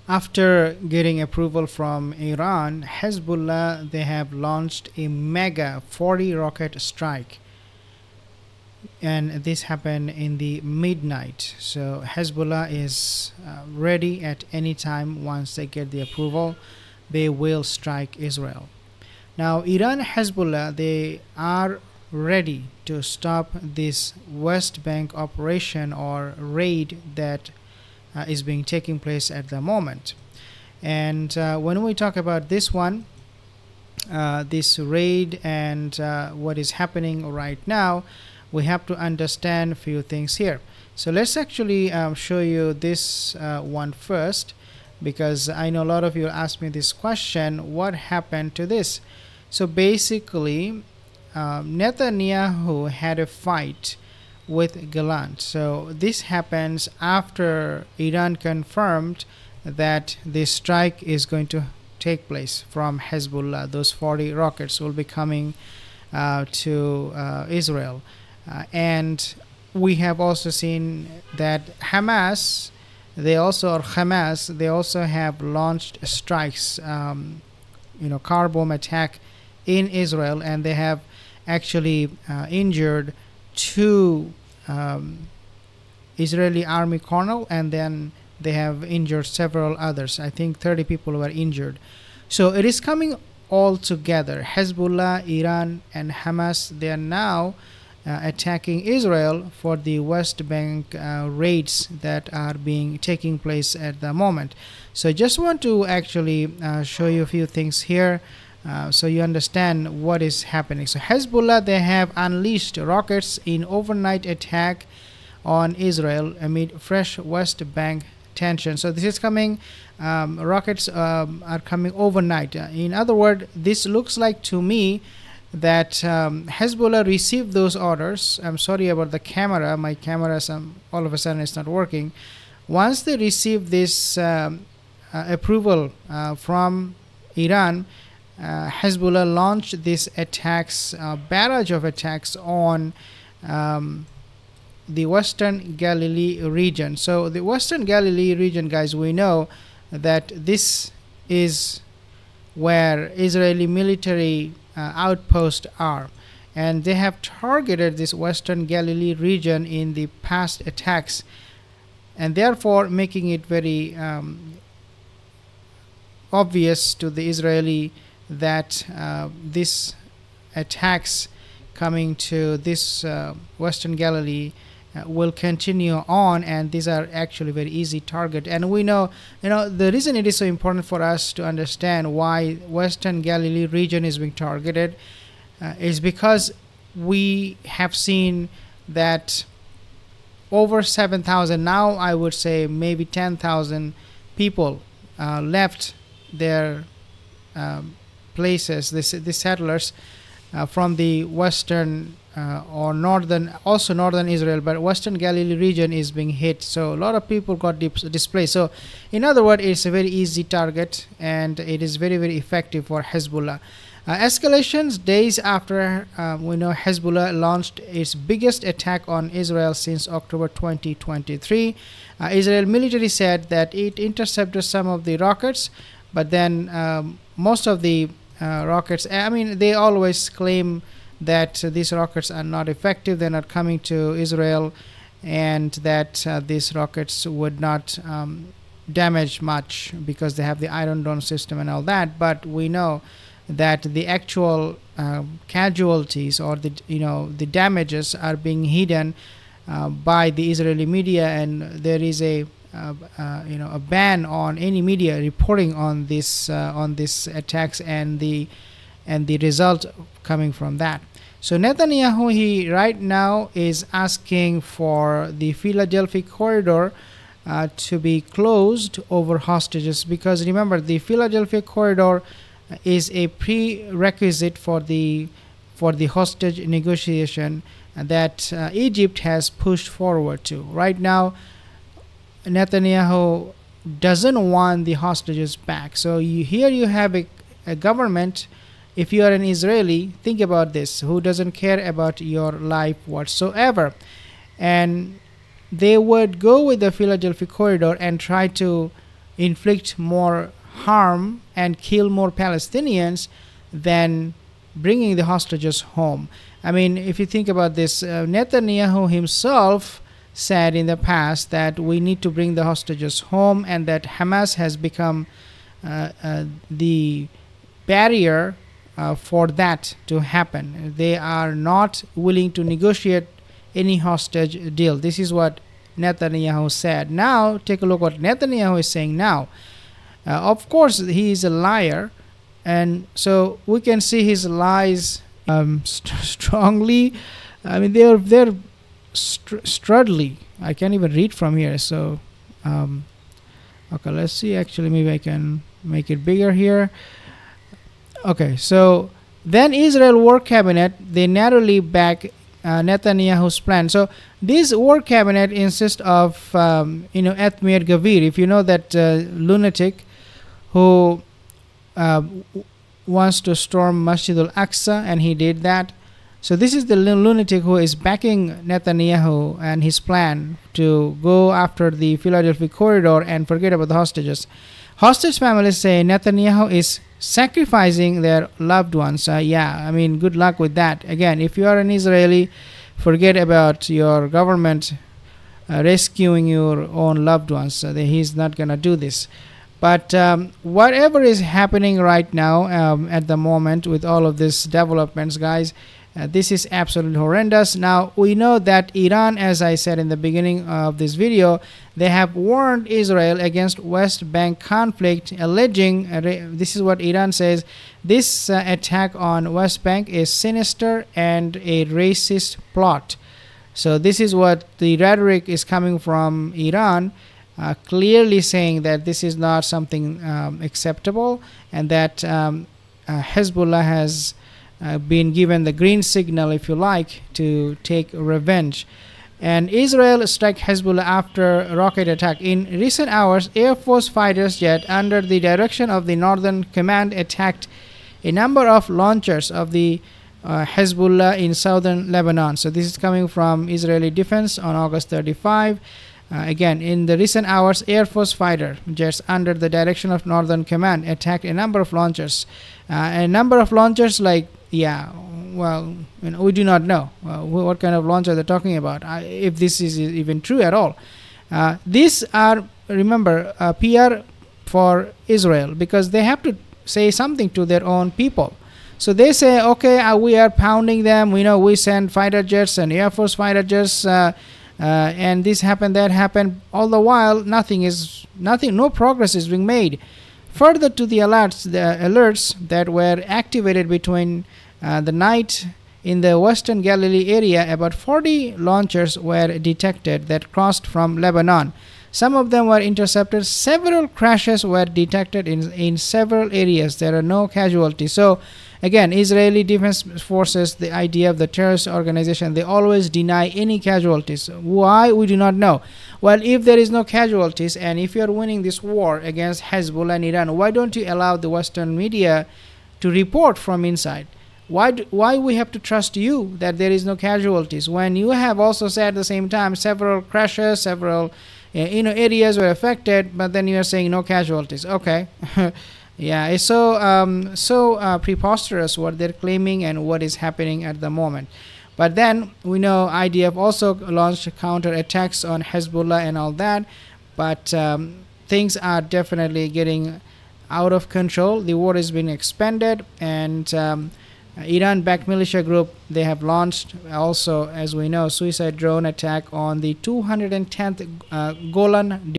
After getting approval from Iran, Hezbollah, they have launched a mega 40 rocket strike, and this happened in the midnight. So Hezbollah is ready at any time. Once they get the approval, they will strike Israel. Now Iran, Hezbollah, they are ready to stop this West Bank operation or raid that is being taking place at the moment. And when we talk about this one, this raid and what is happening right now, we have to understand a few things here. So let's actually show you this one first, because I know a lot of you asked me this question: what happened to this? So basically, Netanyahu had a fight with Gallant. So this happens after Iran confirmed that this strike is going to take place from Hezbollah. Those 40 rockets will be coming to Israel. And we have also seen that Hamas, they also have launched strikes, car bomb attack in Israel, and they have actually injured 2 Israeli army colonel, and then they have injured several others. I think 30 people were injured. So it is coming all together. Hezbollah, Iran, and Hamas, they are now attacking Israel for the West Bank raids that are taking place at the moment. So I just want to actually show you a few things here, so you understand what is happening. So Hezbollah, they have unleashed rockets in overnight attack on Israel amid fresh West Bank tension. So this is coming, rockets are coming overnight. In other words, this looks like to me that Hezbollah received those orders. I'm sorry about the camera. My camera all of a sudden is not working. Once they received this approval from Iran, Hezbollah launched this attacks, barrage of attacks on the Western Galilee region. So the Western Galilee region, guys, we know that this is where Israeli military outposts are, and they have targeted this Western Galilee region in the past attacks, and therefore making it very obvious to the Israeli that this attacks coming to this Western Galilee will continue on, and these are actually very easy target. And we know, the reason it is so important for us to understand why Western Galilee region is being targeted is because we have seen that over 7,000, now I would say maybe 10,000 people left their places, the settlers from the western or northern, also northern Israel, but Western Galilee region is being hit. So a lot of people got displaced. So in other words, it's a very easy target, and it is very, very effective for Hezbollah. Escalations days after we know Hezbollah launched its biggest attack on Israel since October 2023. Israel military said that it intercepted some of the rockets, but then most of the rockets, I mean, they always claim that these rockets are not effective, they're not coming to Israel, and that these rockets would not damage much because they have the Iron Dome system and all that. But we know that the actual casualties or the damages are being hidden by the Israeli media, and there is a ban on any media reporting on this attacks and the result coming from that. So Netanyahu, he right now is asking for the Philadelphia corridor to be closed over hostages, because remember, the Philadelphia corridor is a prerequisite for the hostage negotiation that Egypt has pushed forward to. Right now, Netanyahu doesn't want the hostages back. So here you have a government, if you are an Israeli, think about this, who doesn't care about your life whatsoever. And they would go with the Philadelphia corridor and try to inflict more harm and kill more Palestinians than bringing the hostages home. I mean, if you think about this, Netanyahu himself said in the past that we need to bring the hostages home, and that Hamas has become the barrier for that to happen. They are not willing to negotiate any hostage deal. This is what Netanyahu said. Now, take a look what Netanyahu is saying now. Of course, he is a liar, and so we can see his lies strongly. I mean, they're strudly. I can't even read from here. So, okay, let's see. Actually, maybe I can make it bigger here. Okay, so then Israel War Cabinet, they narrowly back Netanyahu's plan. So this war cabinet insists of Atmir Gavir. If you know that lunatic who wants to storm Masjid al-Aqsa, and he did that. So this is the lunatic who is backing Netanyahu and his plan to go after the Philadelphia corridor and forget about the hostages. Hostage families say Netanyahu is sacrificing their loved ones. Yeah, I mean, good luck with that. Again, if you are an Israeli, forget about your government rescuing your own loved ones. He's not going to do this. But whatever is happening right now at the moment with all of these developments, guys, this is absolutely horrendous. Now, we know that Iran, as I said in the beginning of this video, they have warned Israel against West Bank conflict, alleging, this is what Iran says, this attack on West Bank is sinister and a racist plot. So this is what the rhetoric is coming from Iran, clearly saying that this is not something acceptable, and that Hezbollah has been given the green signal, if you like, to take revenge. And Israel struck Hezbollah after a rocket attack. In recent hours, Air Force fighters jet under the direction of the Northern Command attacked a number of launchers of the Hezbollah in southern Lebanon. So this is coming from Israeli Defense on August 35. Again, in the recent hours, Air Force fighter jets under the direction of Northern Command attacked a number of launchers. A number of launchers, like, yeah, well, we do not know what kind of launcher they're talking about, if this is even true at all. These are, remember, PR for Israel, because they have to say something to their own people. So they say, okay, we are pounding them. We send fighter jets and Air Force fighter jets, and this happened, that happened. All the while, no progress is being made. Further to the alerts that were activated between the night in the Western Galilee area, about 40 launchers were detected that crossed from Lebanon. Some of them were intercepted. Several crashes were detected in several areas. There are no casualties. So again, Israeli Defense Forces, the idea of the terrorist organization, they always deny any casualties. Why? We do not know. Well, if there is no casualties, and if you are winning this war against Hezbollah and Iran, why don't you allow the Western media to report from inside? Why we have to trust you that there is no casualties, when you have also said at the same time several crashes, several areas were affected, but then you are saying no casualties? Okay. Yeah, it's so preposterous what they're claiming and what is happening at the moment. But then we know IDF also launched counter attacks on Hezbollah and all that, but things are definitely getting out of control. The war is being expanded, and Iran-backed militia group, they have launched also, as we know, suicide drone attack on the 210th Gallant